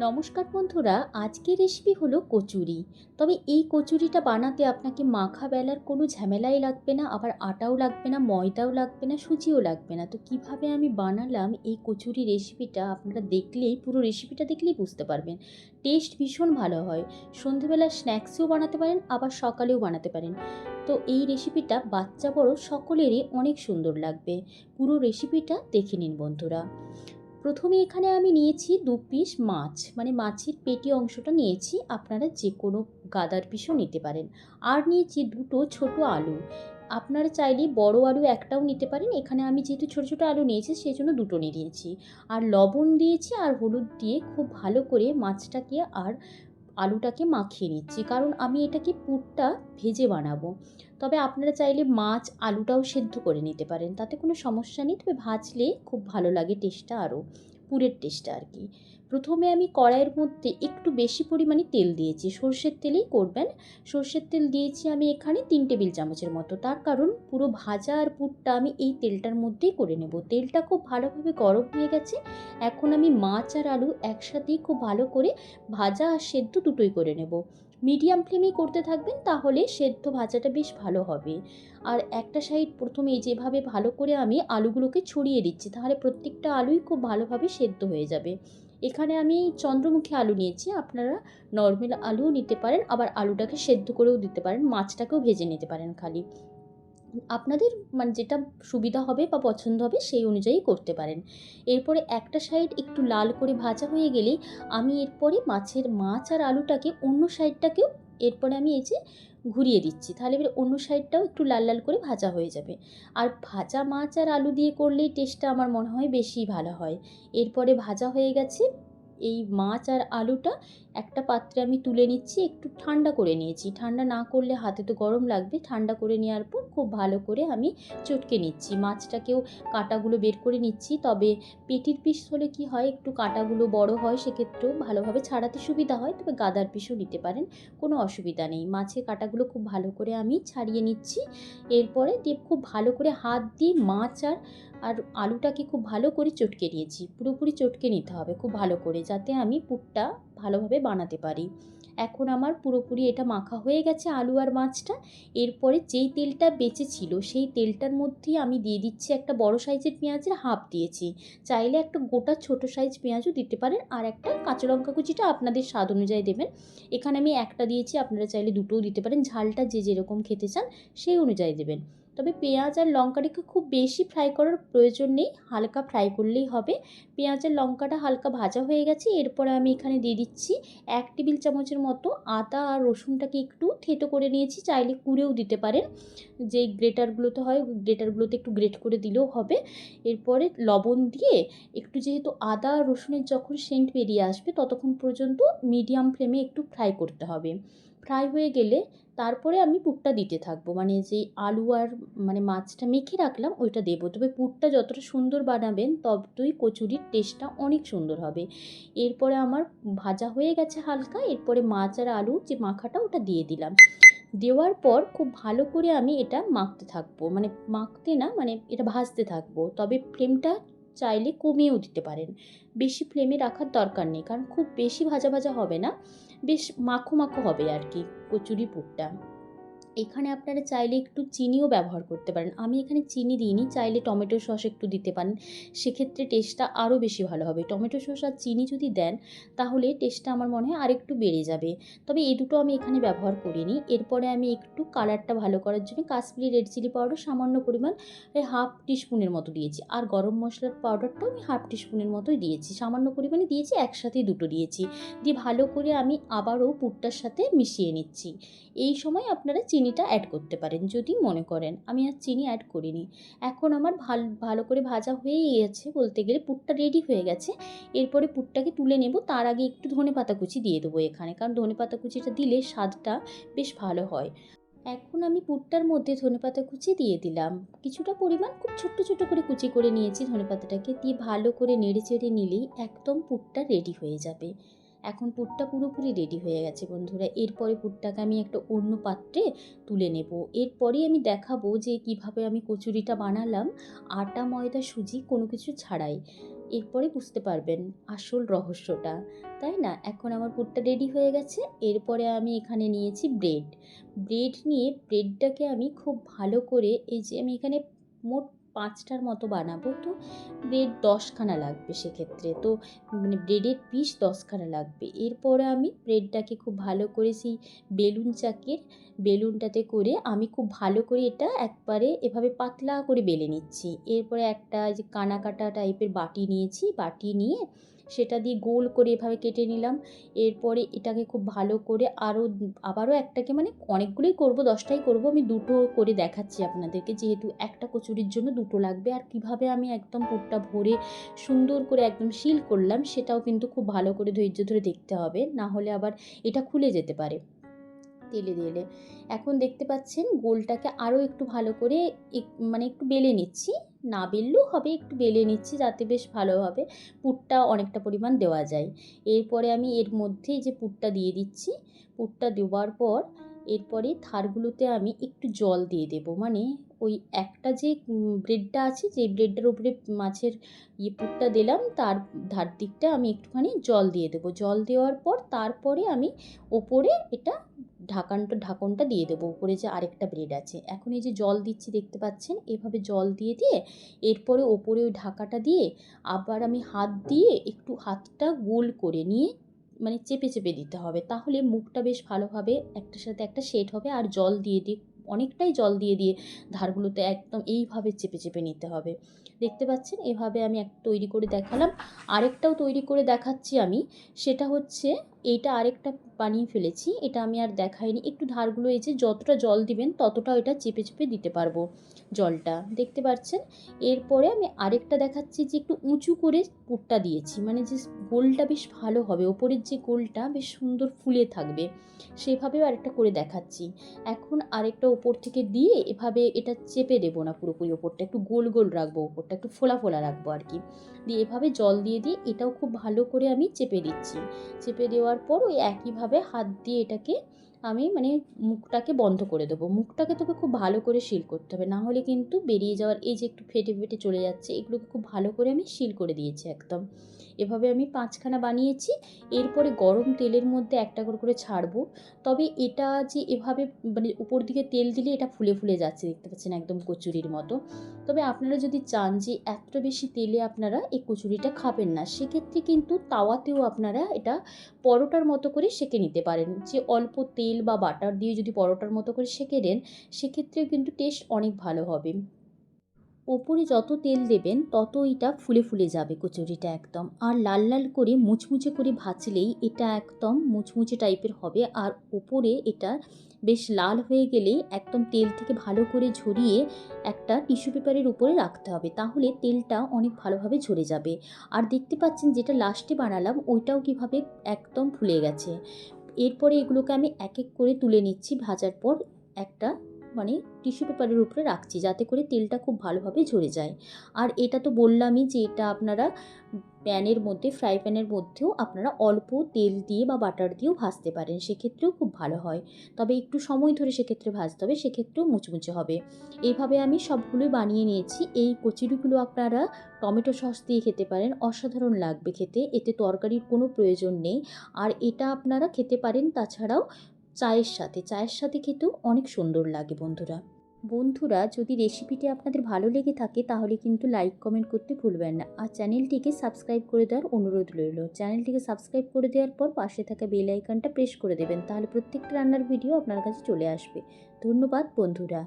নমস্কার বন্ধুরা, আজকের রেসিপি হলো কচুরি। তবে এই কচুরিটা বানাতে আপনাকে মাখা বেলার কোনো ঝামেলাই লাগবে না, আবার আটাও লাগবে না, ময়দাও লাগবে না, সুজিও লাগবে না। তো কিভাবে আমি বানালাম এই কচুরি রেসিপিটা আপনারা দেখলেই, পুরো রেসিপিটা দেখলেই বুঝতে পারবেন। টেস্ট ভীষণ ভালো হয়। সন্ধেবেলা স্ন্যাক্সেও বানাতে পারেন, আবার সকালেও বানাতে পারেন। তো এই রেসিপিটা বাচ্চা বড় সকলেরই অনেক সুন্দর লাগবে। পুরো রেসিপিটা দেখে নিন বন্ধুরা। প্রথমে এখানে আমি নিয়েছি ২ পিস মাছ, মানে মাছের পেটি অংশটা নিয়েছি। আপনারা যে কোনো গাদার পিসও নিতে পারেন। আর নিয়েছি ২টো ছোটো আলু। আপনারা চাইলে বড় আলু একটাও নিতে পারেন। এখানে আমি যেহেতু ছোটো ছোটো আলু নিয়েছি সেজন্য ২টো নিয়েছি। আর লবণ দিয়েছি আর হলুদ দিয়ে খুব ভালো করে মাছটাকে আর আলুটাকে মাখিয়ে নিচ্ছি, কারণ আমি এটাকে পুরটা ভেজে বানাবো। তবে আপনারা চাইলে মাছ আলুটাও সেদ্ধ করে নিতে পারেন, তাতে কোনো সমস্যা নেই। তবে ভাজলে খুব ভালো লাগে টেস্টটা, আরও পুরের টেস্টটা আর কি। প্রথমে আমি কড়াইয়ের মধ্যে একটু বেশি পরিমাণে তেল দিয়েছি, সর্ষের তেলেই করবেন। সর্ষের তেল দিয়েছি আমি এখানে ৩ টেবিল চামচের মতো। তার কারণ পুরো ভাজা আর পুরটা আমি এই তেলটার মধ্যেই করে নেব। তেলটা খুব ভালোভাবে গরম হয়ে গেছে। এখন আমি মাছ আর আলু একসাথেই খুব ভালো করে ভাজা আর সেদ্ধ দুটোই করে নেব। মিডিয়াম ফ্লেমেই করতে থাকবেন, তাহলে সেদ্ধ ভাজাটা বেশ ভালো হবে। আর একটা সাইড প্রথমে যেভাবে ভালো করে আমি আলুগুলোকে ছড়িয়ে দিচ্ছি, তাহলে প্রত্যেকটা আলুই খুব ভালোভাবে সেদ্ধ হয়ে যাবে। এখানে আমি চন্দ্রমুখী আলু নিয়েছি, আপনারা নর্মাল আলুও নিতে পারেন, আবার আলুটাকে সেদ্ধ করেও দিতে পারেন, মাছটাকেও ভেজে নিতে পারেন খালি। আপনাদের মানে যেটা সুবিধা হবে বা পছন্দ হবে সেই অনুযায়ী করতে পারেন। এরপরে একটা সাইড একটু লাল করে ভাজা হয়ে গেলেই আমি এরপরে মাছ আর আলুটাকে অন্য সাইডটাকেও এরপরে আমি এই যে ঘুরিয়ে দিচ্ছি, তাহলে এবার অন্য সাইডটাও একটু লাল লাল করে ভাজা হয়ে যাবে। আর ভাজা মাছ আর আলু দিয়ে করলেই টেস্টটা আমার মনে হয় বেশি ভালো হয়। এরপরে ভাজা হয়ে গেছে এই মাছ আর আলুটা, একটা পাত্রে আমি তুলে নিচ্ছি। একটু ঠান্ডা করে নিয়েছি, ঠান্ডা না করলে হাতে তো গরম লাগবে। ঠান্ডা করে নেওয়ার পর খুব ভালো করে আমি চটকে নিচ্ছি, মাছটাকেও কাঁটাগুলো বের করে নিচ্ছি। তবে পেটির পিস হলে কি হয়, একটু কাঁটাগুলো বড় হয়, সেক্ষেত্রেও ভালোভাবে ছাড়াতে সুবিধা হয়। তবে গাদার পিসও নিতে পারেন, কোনো অসুবিধা নেই। মাছের কাঁটাগুলো খুব ভালো করে আমি ছাড়িয়ে নিচ্ছি। এরপরে দিয়ে খুব ভালো করে হাত দিয়ে মাছ আর আর আলুটাকে খুব ভালো করে চটকে নিয়েছি। পুরোপুরি চটকে নিতে হবে খুব ভালো করে, যাতে আমি পুরটা ভালোভাবে বানাতে পারি। এখন আমার পুরোপুরি এটা মাখা হয়ে গেছে আলু আর মাছটা। এরপরে যেই তেলটা বেঁচে ছিল সেই তেলটার মধ্যেই আমি দিয়ে দিচ্ছি একটা বড় সাইজের পেঁয়াজের হাফ দিয়েছি। চাইলে একটা গোটা ছোট সাইজ পেঁয়াজও দিতে পারেন, আর একটা কাঁচা লঙ্কা কুচিটা আপনাদের স্বাদ অনুযায়ী দেবেন। এখানে আমি একটা দিয়েছি, আপনারা চাইলে দুটোও দিতে পারেন, ঝালটা যে যেরকম খেতে চান সেই অনুযায়ী দেবেন। তবে পেঁয়াজ আর লঙ্কাটাকে খুব বেশি ফ্রাই করার প্রয়োজন নেই, হালকা ফ্রাই করলেই হবে। পেঁয়াজ আর লঙ্কাটা হালকা ভাজা হয়ে গেছে। এরপরে আমি এখানে দিয়ে দিচ্ছি ১ টেবিল চামচের মতো আদা আর রসুনটাকে একটু থেঁতো করে নিয়েছি, চাইলে কুড়েও দিতে পারেন। যেই গ্রেটারগুলোতে হয় গ্রেটারগুলোতে একটু গ্রেট করে দিলেও হবে। এরপরে লবণ দিয়ে একটু, যেহেতু আদা আর রসুনের যখন সেন্ট বেরিয়ে আসবে ততক্ষণ পর্যন্ত মিডিয়াম ফ্লেমে একটু ফ্রাই করতে হবে। ফ্রাই হয়ে গেলে তারপরে আমি পুরটা দিতে থাকবো, মানে যে আলু আর মানে মাছটা মেখে রাখলাম ওইটা দেবো। তবে পুরটা যতটা সুন্দর বানাবেন ততই কচুরির টেস্টটা অনেক সুন্দর হবে। এরপরে আমার ভাজা হয়ে গেছে হালকা, এরপরে মাছ আর আলু যে মাখাটা ওটা দিয়ে দিলাম। দেওয়ার পর খুব ভালো করে আমি এটা মাখতে থাকবো, মানে মাখতে না, মানে এটা ভাজতে থাকবো। তবে ফ্লেমটা চাইলে কমিয়েও দিতে পারেন, বেশি ফ্লেমে রাখার দরকার নেই, কারণ খুব বেশি ভাজা ভাজা হবে না, বেশ মাখো মাখো হবে আর কি কচুরি পুরটা। এখানে আপনারা চাইলে একটু চিনিও ব্যবহার করতে পারেন। আমি এখানে চিনি দিইনি, চাইলে টমেটো সস একটু দিতে পারেন, সেক্ষেত্রে টেস্টটা আরও বেশি ভালো হবে। টমেটো সস আর চিনি যদি দেন তাহলে টেস্টটা আমার মনে হয় আরেকটু বেড়ে যাবে। তবে এই দুটো আমি এখানে ব্যবহার করিনি। এরপরে আমি একটু কালারটা ভালো করার জন্য কাশ্মীরি রেড চিলি পাউডার সামান্য পরিমাণ, হাফ টিস্পুনের মতো দিয়েছি। আর গরম মশলার পাউডারটাও আমি হাফ টিস্পুনের মতোই দিয়েছি, সামান্য পরিমাণে দিয়েছি, একসাথেই দুটো দিয়েছি। দিয়ে ভালো করে আমি আবারও পুরটার সাথে মিশিয়ে নিচ্ছি। এই সময় আপনারা চিনিটা অ্যাড করতে পারেন যদি মনে করেন। আমি আর চিনি অ্যাড করিনি। এখন আমার ভালো করে ভাজা হয়েই গেছে, বলতে গেলে পুরটা রেডি হয়ে গেছে। এরপরে পুরটাকে তুলে নেব, তার আগে একটু ধনেপাতা কুচি দিয়ে দেবো এখানে, কারণ ধনেপাতা কুচিটা দিলে স্বাদটা বেশ ভালো হয়। এখন আমি পুরটার মধ্যে ধনেপাতা কুচি দিয়ে দিলাম, কিছুটা পরিমাণ, খুব ছোট্ট ছোট্ট করে কুচি করে নিয়েছি ধনেপাতাটাকে। দিয়ে ভালো করে নেড়ে চেড়ে নিলেই একদম পুরটা রেডি হয়ে যাবে। এখন পুরটা পুরোপুরি রেডি হয়ে গেছে বন্ধুরা। এরপরে পুরটাকে আমি একটা অন্য পাত্রে তুলে নেব। এরপরেই আমি দেখাবো যে কিভাবে আমি কচুরিটা বানালাম আটা ময়দা সুজি কোনো কিছু ছাড়াই। এরপরে বুঝতে পারবেন আসল রহস্যটা, তাই না? এখন আমার পুরটা রেডি হয়ে গেছে। এরপরে আমি এখানে নিয়েছি ব্রেড নিয়ে ব্রেডটাকে আমি খুব ভালো করে, এই যে আমি এখানে মোট 5টার মতো বানাবো, তো ব্রেড 10খানা লাগবে সেক্ষেত্রে। তো মানে ব্রেডের পিস 10খানা লাগবে। এরপরে আমি ব্রেডটাকে খুব ভালো করে সেই বেলুনটাতে করে আমি খুব ভালো করে এটা একবারে এভাবে পাতলা করে বেলে নিচ্ছি। এরপরে একটা যে কানা কাটা টাইপের বাটি নিয়েছি, বাটি নিয়ে সেটা দিয়ে গোল করে এভাবে কেটে নিলাম। এরপরে এটাকে খুব ভালো করে আবারও একটাকে, মানে অনেকগুলোই করব, 10টাই করব, আমি 2টো করে দেখাচ্ছি আপনাদেরকে, যেহেতু একটা কচুরির জন্য 2টো লাগবে। আর কিভাবে আমি একদম পুরটা ভরে সুন্দর করে একদম সিল করলাম সেটাও কিন্তু খুব ভালো করে ধৈর্য ধরে দেখতে হবে, না হলে আবার এটা খুলে যেতে পারে তেলে দিলে। এখন দেখতে পাচ্ছেন গোলটাকে আরও একটু ভালো করে মানে একটু বেলে নিচ্ছি, না বেললেও হবে, একটু বেলে নিচ্ছি যাতে বেশ ভালোভাবে পুরটা অনেকটা পরিমাণ দেওয়া যায়। এরপরে আমি এর মধ্যে যে পুরটা দিয়ে দিচ্ছি, পুরটা দেওয়ার পর এরপরে ধারগুলোতে আমি একটু জল দিয়ে দেবো, মানে ওই একটা যে ব্রেডটা আছে, যে ব্রেডটার উপরে মাছের পুরটা দিলাম তার ধার দিকটা আমি একটুখানি জল দিয়ে দেবো। জল দেওয়ার পর তারপরে আমি ওপরে এটা ঢাকনটা দিয়ে দেবো, উপরে যে আরেকটা ব্রেড আছে। এখন এই যে জল দিচ্ছি দেখতে পাচ্ছেন, এভাবে জল দিয়ে এরপরে ওপরে ওই ঢাকাটা দিয়ে আবার আমি হাত দিয়ে একটু হাতটা গোল করে নিয়ে, মানে চেপে চেপে দিতে হবে, তাহলে মুখটা বেশ ভালোভাবে একটার সাথে একটা সেট হবে। আর জল দিয়ে অনেকটাই জল দিয়ে ধারগুলোতে একদম এইভাবে চেপে চেপে নিতে হবে। দেখতে পাচ্ছেন এভাবে আমি একটা তৈরি করে দেখালাম। আরেকটাও তৈরি করে দেখাচ্ছি আমি, সেটা হচ্ছে এইটা আরেকটা বানিয়ে ফেলেছি, এটা আমি আর দেখাইনি। একটু ধারগুলো এই যে যতটা জল দিবেন ততটা এটা চেপে চেপে দিতে পারবো জলটা, দেখতে পাচ্ছেন। এরপরে আমি আরেকটা দেখাচ্ছি যে একটু উঁচু করে পুরটা দিয়েছি, মানে যে গোলটা বেশ ভালো হবে, ওপরের যে গোলটা বেশ সুন্দর ফুলে থাকবে, সেভাবেও আরেকটা করে দেখাচ্ছি। এখন আরেকটা ওপর থেকে দিয়ে এভাবে এটা চেপে দেবো না পুরোপুরি, ওপরটা একটু গোল গোল রাখবো, ওপরটা একটু ফোলা ফোলা রাখবো আর কি। দিয়ে এভাবে জল দিয়ে এটাও খুব ভালো করে আমি চেপে দিচ্ছি। চেপে দেওয়ার পর ওই একইভাবে হাত দিয়ে এটাকে আমি, মানে মুখটাকে বন্ধ করে দেবো। মুখটাকে তবে খুব ভালো করে সিল করতে হবে, না হলে কিন্তু বেরিয়ে যাওয়ার, এই যে একটু ফেটে ফেটে চলে যাচ্ছে, এগুলোকে খুব ভালো করে আমি সিল করে দিয়েছি একদম। এভাবে আমি 5খানা বানিয়েছি। এরপরে গরম তেলের মধ্যে একটা করে ছাড়বো। তবে এটা যে এভাবে, মানে উপর দিকে তেল দিলে এটা ফুলে ফুলে যাচ্ছে, দেখতে পাচ্ছেন একদম কচুরির মতো। তবে আপনারা যদি চান যে এতটা বেশি তেলে আপনারা এই কচুরিটা খাবেন না, সেক্ষেত্রে কিন্তু তাওয়াতেও আপনারা এটা পরোটার মতো করে সেঁকে নিতে পারেন। যে অল্প তেল বা বাটার দিয়ে যদি পরোটার মতো করে সেঁকে দেন, সেক্ষেত্রেও কিন্তু টেস্ট অনেক ভালো হবে। ওপরে যত তেল দেবেন তত এটা ফুলে ফুলে যাবে কচুরিটা একদম। আর লাল লাল করে মুচমুচে করে ভাজলেই এটা একদম মুচমুচে টাইপের হবে। আর ওপরে এটা বেশ লাল হয়ে গেলেই একদম তেল থেকে ভালো করে ঝরিয়ে একটা টিস্যু পেপারের উপরে রাখতে হবে, তাহলে তেলটা অনেক ভালোভাবে ঝরে যাবে। আর দেখতে পাচ্ছেন যেটা লাস্টে বানালাম ওইটাও কিভাবে একদম ফুলে গেছে। এরপরে এগুলোকে আমি এক এক করে তুলে নিচ্ছি ভাজার পর, একটা, মানে টিস্যু পেপারের উপরে রাখছি যাতে করে তেলটা খুব ভালোভাবে ঝরে যায়। আর এটা তো বললামই যে এটা আপনারা ফ্রাই প্যানের মধ্যেও আপনারা অল্প তেল দিয়ে বা বাটার দিয়েও ভাজতে পারেন, সেক্ষেত্রেও খুব ভালো হয়। তবে একটু সময় ধরে সেক্ষেত্রে ভাজতে হবে, সেক্ষেত্রেও মুচমুচে হবে। এইভাবে আমি সবগুলোই বানিয়ে নিয়েছি। এই কচুরিগুলো আপনারা টমেটো সস দিয়ে খেতে পারেন, অসাধারণ লাগবে খেতে, এতে তরকারির কোনো প্রয়োজন নেই। আর এটা আপনারা খেতে পারেন তাছাড়াও চায়ের সাথে খেতেও অনেক সুন্দর লাগে বন্ধুরা, যদি রেসিপিটি আপনাদের ভালো লেগে থাকে তাহলে কিন্তু লাইক কমেন্ট করতে ভুলবেন না। আর চ্যানেলটিকে সাবস্ক্রাইব করে দেওয়ার অনুরোধ রইল। চ্যানেলটিকে সাবস্ক্রাইব করে দেওয়ার পর পাশে থাকা বেল আইকনটা প্রেস করে দেবেন, তাহলে প্রত্যেকটা রান্নার ভিডিও আপনার কাছে চলে আসবে। ধন্যবাদ বন্ধুরা।